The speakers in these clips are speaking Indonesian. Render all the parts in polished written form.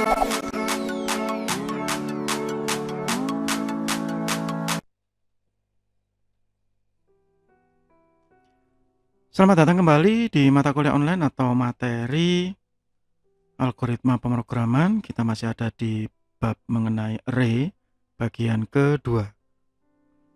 Selamat datang kembali di mata kuliah online atau materi algoritma pemrograman. Kita masih ada di bab mengenai array bagian kedua.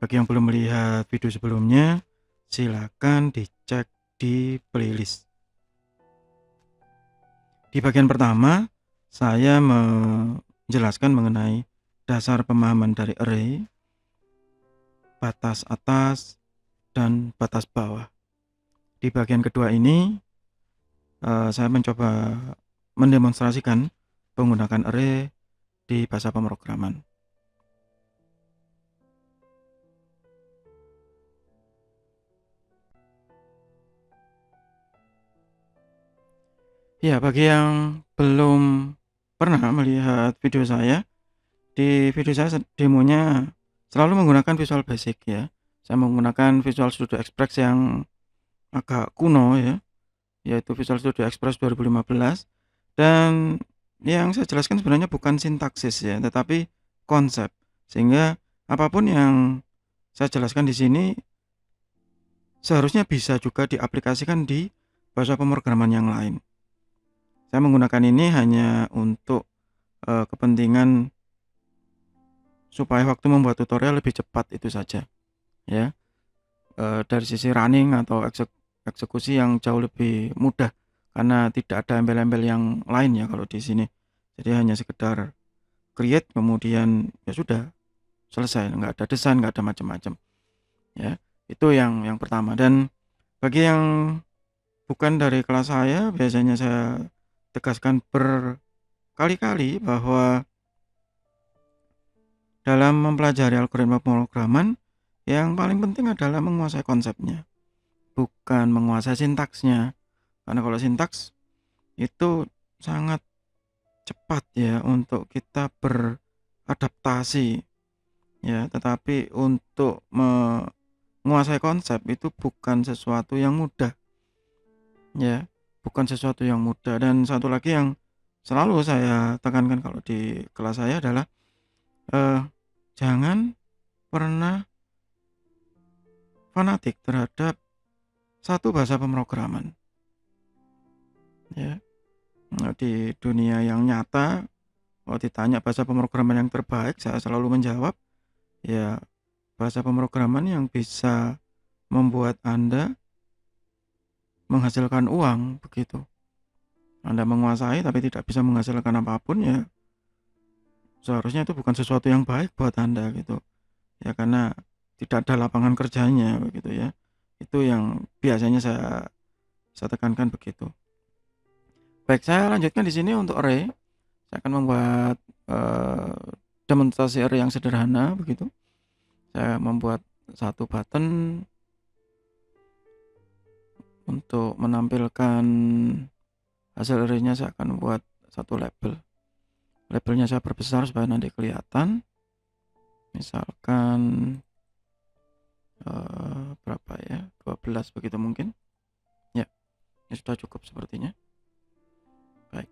Bagi yang belum melihat video sebelumnya, silakan dicek di playlist. Di bagian pertama, saya menjelaskan mengenai dasar pemahaman dari array, batas atas, dan batas bawah. Di bagian kedua ini, saya mencoba mendemonstrasikan penggunaan array di bahasa pemrograman. Ya, bagi yang belum pernah melihat video saya, di video saya demonya selalu menggunakan Visual Basic ya. Saya menggunakan Visual Studio Express yang agak kuno ya, yaitu Visual Studio Express 2015. Dan yang saya jelaskan sebenarnya bukan sintaksis ya, tetapi konsep. Sehingga apapun yang saya jelaskan di sini seharusnya bisa juga diaplikasikan di bahasa pemrograman yang lain. Saya menggunakan ini hanya untuk kepentingan supaya waktu membuat tutorial lebih cepat, itu saja ya. Dari sisi running atau eksekusi yang jauh lebih mudah karena tidak ada embel-embel yang lain ya kalau di sini. Jadi hanya sekedar create kemudian ya sudah selesai, nggak ada desain, nggak ada macam-macam ya. Itu yang pertama. Dan bagi yang bukan dari kelas saya, biasanya saya tegaskan berkali-kali bahwa dalam mempelajari algoritma pemrograman yang paling penting adalah menguasai konsepnya, bukan menguasai sintaksnya. Karena kalau sintaks itu sangat cepat ya untuk kita beradaptasi ya, tetapi untuk menguasai konsep itu bukan sesuatu yang mudah ya, bukan sesuatu yang mudah. Dan satu lagi yang selalu saya tekankan kalau di kelas saya adalah jangan pernah fanatik terhadap satu bahasa pemrograman ya. Nah, di dunia yang nyata kalau ditanya bahasa pemrograman yang terbaik, saya selalu menjawab ya bahasa pemrograman yang bisa membuat Anda menghasilkan uang, begitu. Anda menguasai tapi tidak bisa menghasilkan apapun ya, seharusnya itu bukan sesuatu yang baik buat Anda gitu ya, karena tidak ada lapangan kerjanya begitu ya. Itu yang biasanya saya tekankan begitu. Baik, saya lanjutkan di sini untuk array. Saya akan membuat demonstrasi array yang sederhana begitu. Saya membuat satu button untuk menampilkan hasil arraynya. Saya akan membuat satu label. Labelnya saya perbesar supaya nanti kelihatan. Misalkan berapa ya, 12 begitu mungkin ya. Ini sudah cukup sepertinya. Baik,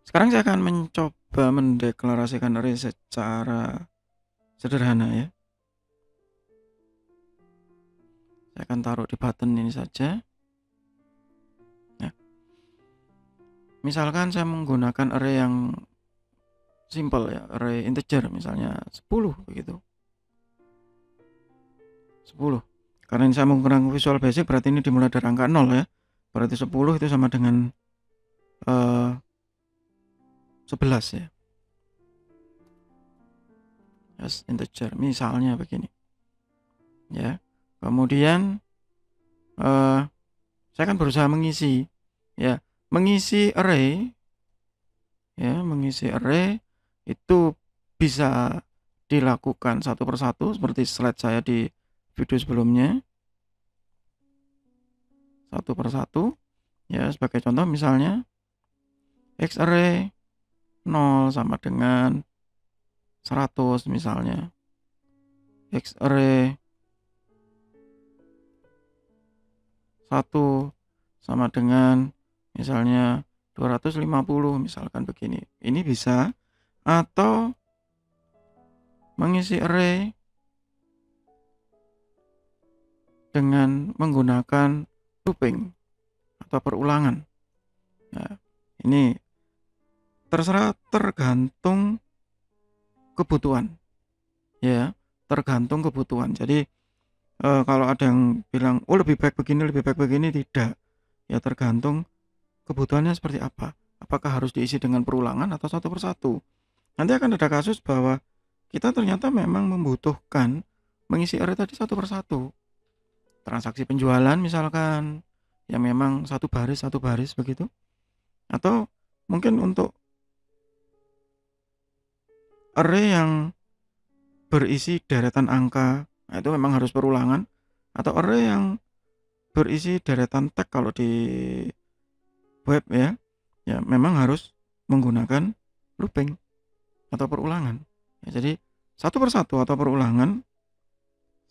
sekarang saya akan mencoba mendeklarasikan array secara sederhana ya. Saya akan taruh di button ini saja ya. Misalkan saya menggunakan array yang simple ya, array integer misalnya 10 begitu, 10. Karena ini saya menggunakan Visual Basic, berarti ini dimulai dari angka 0 ya. Berarti 10 itu sama dengan 11 ya. Yes, integer misalnya begini ya. Kemudian saya akan berusaha mengisi ya, mengisi array ya, mengisi array itu bisa dilakukan satu persatu seperti slide saya di video sebelumnya, satu persatu ya. Sebagai contoh misalnya X array 0 sama dengan 100 misalnya, X array 1 sama dengan misalnya 250 misalkan begini. Ini bisa, atau mengisi array dengan menggunakan looping atau perulangan. Nah, ini terserah, tergantung kebutuhan, ya, tergantung kebutuhan. Jadi kalau ada yang bilang, oh lebih baik begini, tidak. Ya tergantung kebutuhannya seperti apa. Apakah harus diisi dengan perulangan atau satu persatu. Nanti akan ada kasus bahwa kita ternyata memang membutuhkan mengisi array tadi satu persatu. Transaksi penjualan misalkan, ya memang satu baris begitu. Atau mungkin untuk array yang berisi deretan angka, nah itu memang harus perulangan. Atau array yang berisi deretan tag kalau di web, ya memang harus menggunakan looping atau perulangan. Ya, jadi satu persatu atau perulangan,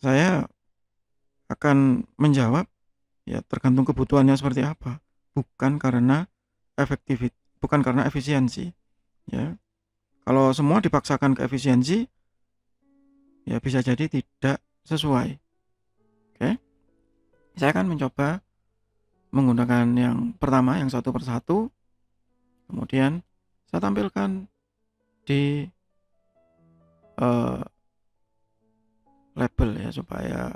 saya akan menjawab ya tergantung kebutuhannya seperti apa, bukan karena efisiensi. Ya, kalau semua dipaksakan ke efisiensi, ya bisa jadi tidak sesuai. Oke, saya akan mencoba menggunakan yang pertama, yang satu persatu, kemudian saya tampilkan di label ya supaya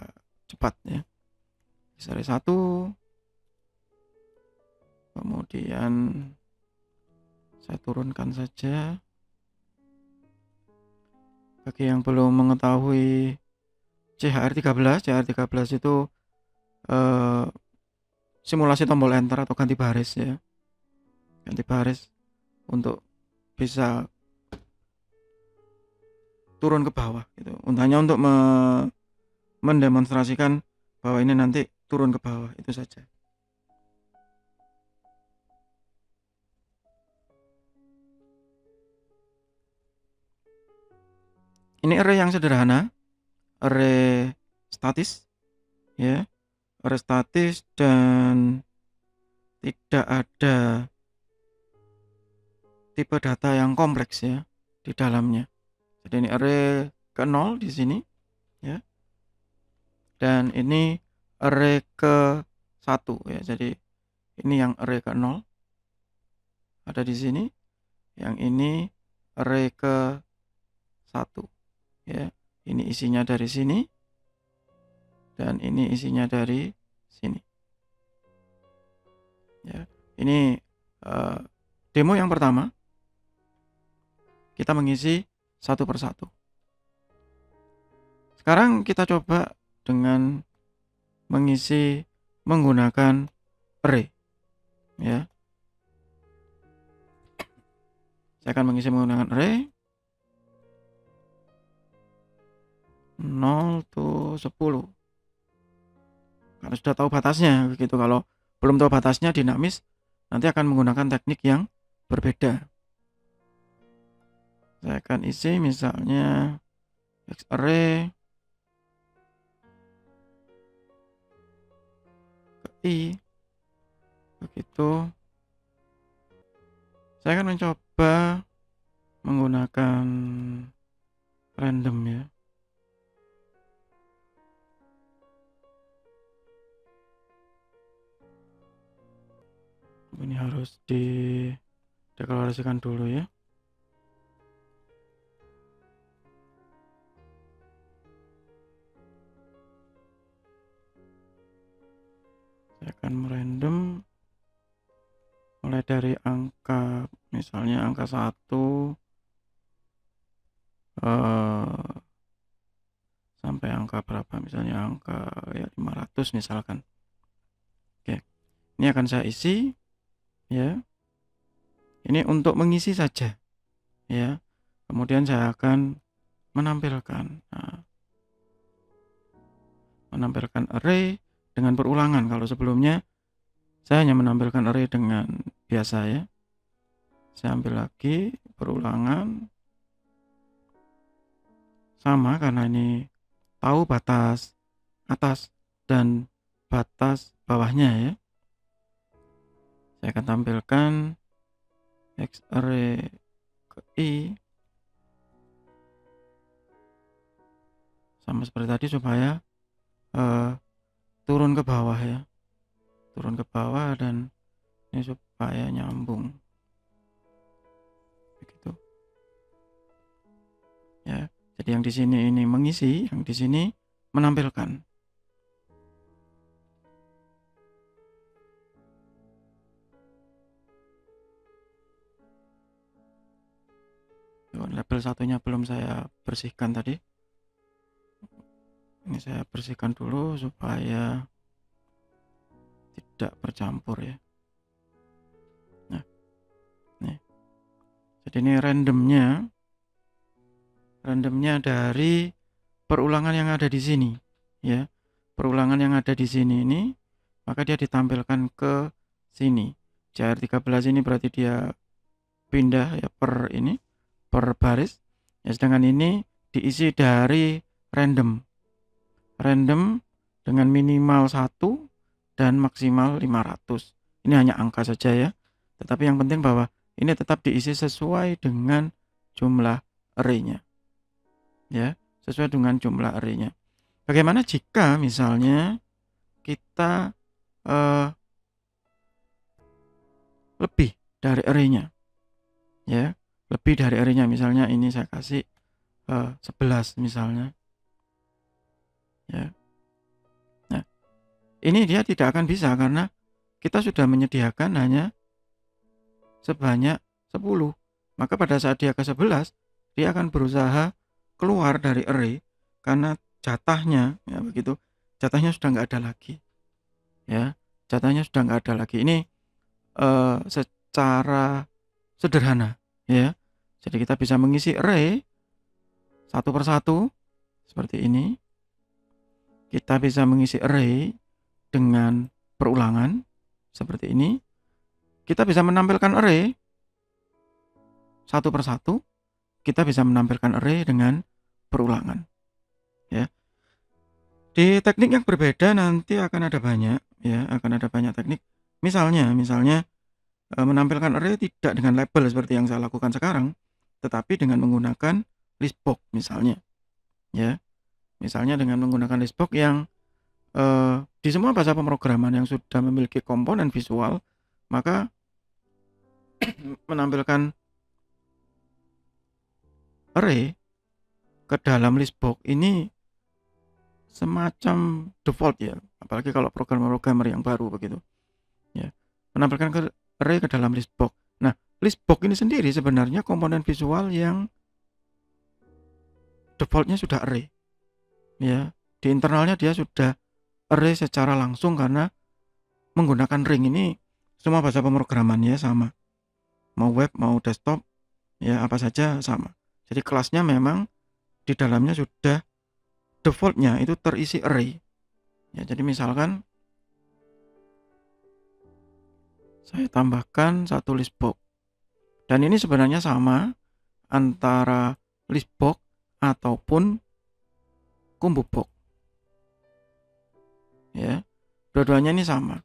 cepat ya. Seri 1, kemudian saya turunkan saja. Bagi yang belum mengetahui CHR13 itu simulasi tombol enter atau ganti baris ya. Ganti baris untuk bisa turun ke bawah gitu. Hanya untuk mendemonstrasikan bahwa ini nanti turun ke bawah, itu saja. Ini array yang sederhana, array statis ya. Array statis dan tidak ada tipe data yang kompleks ya di dalamnya. Jadi ini array ke 0 di sini ya. Dan ini array ke 1 ya. Jadi ini yang array ke 0 ada di sini. Yang ini array ke 1 ya. Ini isinya dari sini dan ini isinya dari sini. Ya. Ini demo yang pertama. Kita mengisi satu persatu. Sekarang kita coba dengan mengisi menggunakan array ya. Saya akan mengisi menggunakan array 0 to 10. Karena sudah tahu batasnya begitu. Kalau belum tahu batasnya dinamis, nanti akan menggunakan teknik yang berbeda. Saya akan isi misalnya X array ke I begitu. Saya akan mencoba menggunakan random ya. Ini harus dideklarasikan dulu ya. Saya akan merandom mulai dari angka, misalnya angka 1 sampai angka berapa, misalnya angka ya 500 misalkan. Oke, ini akan saya isi ya. Ini untuk mengisi saja ya. Kemudian saya akan menampilkan array dengan perulangan. Kalau sebelumnya saya hanya menampilkan array dengan biasa ya. Saya ambil lagi perulangan. Sama karena ini tahu batas atas dan batas bawahnya ya. Saya akan tampilkan X array ke I sama seperti tadi supaya turun ke bawah ya, turun ke bawah, dan ini supaya nyambung begitu ya. Jadi yang di sini ini mengisi, yang di sini menampilkan. Label satunya belum saya bersihkan tadi. Ini saya bersihkan dulu supaya tidak bercampur ya. Nah, nih. Jadi ini randomnya dari perulangan yang ada di sini ya. Perulangan yang ada di sini ini, maka dia ditampilkan ke sini. CR13 ini berarti dia pindah ya per baris ya, sedangkan ini diisi dari random dengan minimal 1 dan maksimal 500. Ini hanya angka saja ya, tetapi yang penting bahwa ini tetap diisi sesuai dengan jumlah array-nya ya, sesuai dengan jumlah array-nya. Bagaimana jika misalnya kita lebih dari array-nya ya, lebih dari array-nya, misalnya ini saya kasih 11 misalnya ya. Nah, ini dia tidak akan bisa karena kita sudah menyediakan hanya sebanyak 10. Maka pada saat dia ke 11, dia akan berusaha keluar dari array karena jatahnya ya begitu. Jatahnya sudah nggak ada lagi. Ya, jatahnya sudah nggak ada lagi. Ini secara sederhana ya. Jadi kita bisa mengisi array satu persatu seperti ini. Kita bisa mengisi array dengan perulangan seperti ini. Kita bisa menampilkan array satu persatu. Kita bisa menampilkan array dengan perulangan ya. Di teknik yang berbeda nanti akan ada banyak ya, akan ada banyak teknik. Misalnya menampilkan array tidak dengan label seperti yang saya lakukan sekarang, tetapi dengan menggunakan listbox misalnya ya. Misalnya dengan menggunakan listbox yang di semua bahasa pemrograman yang sudah memiliki komponen visual, maka menampilkan array ke dalam listbox ini semacam default ya, apalagi kalau programmer yang baru begitu ya, menampilkan array ke dalam listbox. Nah, listbox ini sendiri sebenarnya komponen visual yang defaultnya sudah array ya. Di internalnya dia sudah array secara langsung karena menggunakan ring. Ini semua bahasa pemrograman ya sama, mau web mau desktop ya, apa saja sama. Jadi kelasnya memang di dalamnya sudah defaultnya itu terisi array ya. Jadi misalkan saya tambahkan satu listbox, dan ini sebenarnya sama antara listbox ataupun combo box ya. Dua-duanya ini sama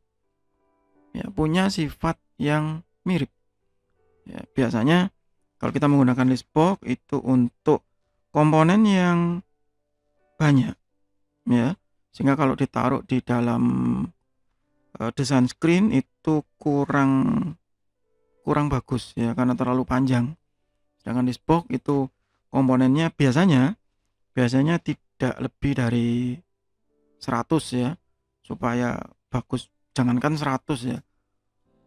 ya, punya sifat yang mirip ya. Biasanya kalau kita menggunakan listbox itu untuk komponen yang banyak ya, sehingga kalau ditaruh di dalam desain screen itu kurang bagus ya, karena terlalu panjang. Sedangkan listbox itu komponennya biasanya tidak lebih dari 100 ya, supaya bagus. Jangankan 100 ya,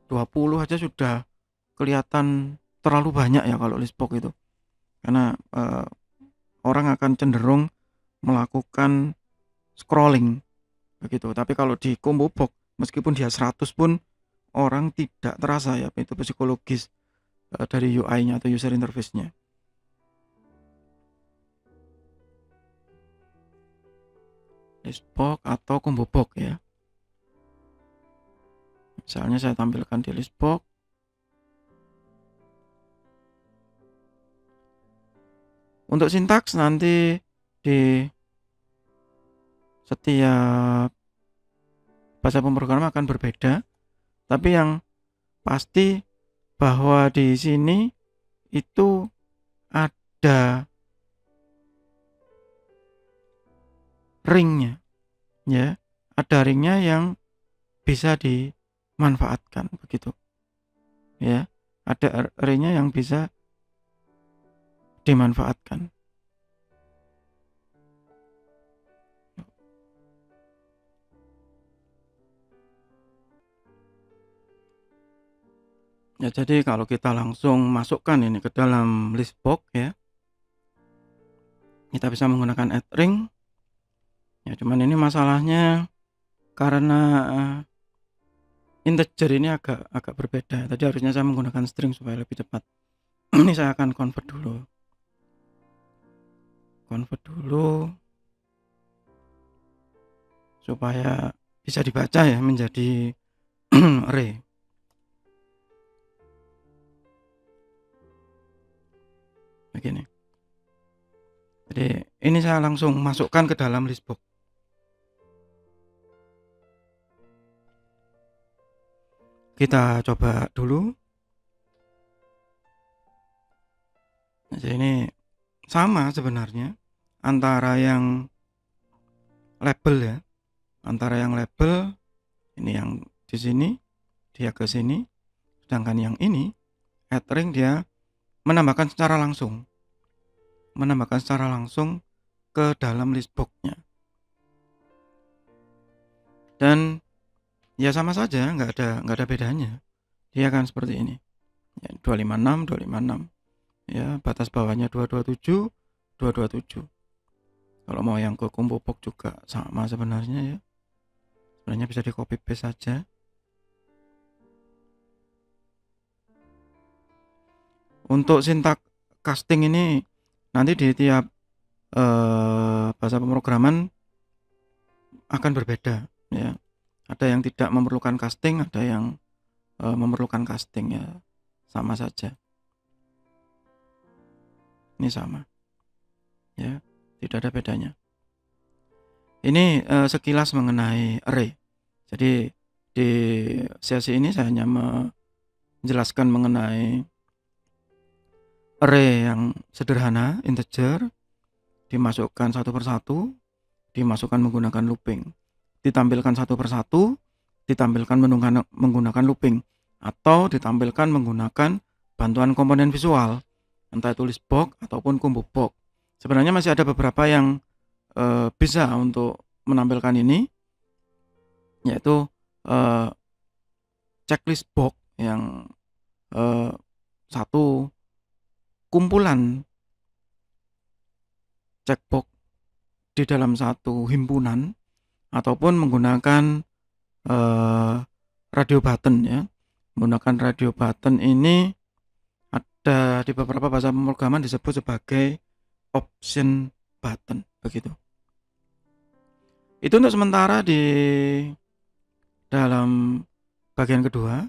20 aja sudah kelihatan terlalu banyak ya kalau listbox itu, karena orang akan cenderung melakukan scrolling begitu. Tapi kalau di combo box meskipun dia 100 pun orang tidak terasa ya, itu psikologis dari UI-nya atau user interface-nya. Listbox atau combo box ya. Misalnya saya tampilkan di listbox. Untuk sintaks nanti di setiap bahasa pemrograman akan berbeda, tapi yang pasti bahwa di sini itu ada ringnya, ya. Ada ringnya yang bisa dimanfaatkan begitu. Ya. Ada ringnya yang bisa dimanfaatkan. Ya, jadi kalau kita langsung masukkan ini ke dalam list box ya, kita bisa menggunakan add ring. Ya, cuman ini masalahnya karena integer ini agak berbeda. Tadi harusnya saya menggunakan string supaya lebih cepat. Ini saya akan convert dulu. Supaya bisa dibaca ya menjadi array. Begini. Jadi ini saya langsung masukkan ke dalam list box. Kita coba dulu. Jadi ini sama sebenarnya antara yang label ya, antara yang label ini yang di sini dia ke sini, sedangkan yang ini add ring dia menambahkan secara langsung ke dalam list box-nya. Dan ya sama saja, nggak ada bedanya. Dia akan seperti ini. Ya, 256. Ya, batas bawahnya 227. Kalau mau yang ke combo box juga sama sebenarnya ya. Sebenarnya bisa di copy paste saja. Untuk sintak casting ini nanti di tiap bahasa pemrograman akan berbeda ya. Ada yang tidak memerlukan casting, ada yang memerlukan casting ya. Sama saja. Ini sama. Ya, tidak ada bedanya. Ini sekilas mengenai array. Jadi di sesi ini saya hanya menjelaskan mengenai array yang sederhana, integer, dimasukkan satu persatu, dimasukkan menggunakan looping, ditampilkan satu persatu, ditampilkan menggunakan looping, atau ditampilkan menggunakan bantuan komponen visual, entah itu list box ataupun combo box. Sebenarnya masih ada beberapa yang bisa untuk menampilkan ini, yaitu checklist box yang satu kumpulan checkbox di dalam satu himpunan, ataupun menggunakan radio button ya. Menggunakan radio button ini ada di beberapa bahasa pemrograman disebut sebagai option button begitu. Itu untuk sementara di dalam bagian kedua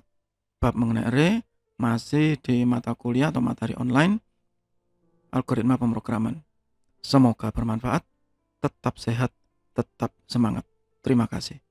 bab mengenai array, masih di mata kuliah atau materi online algoritma pemrograman. Semoga bermanfaat, tetap sehat, tetap semangat. Terima kasih.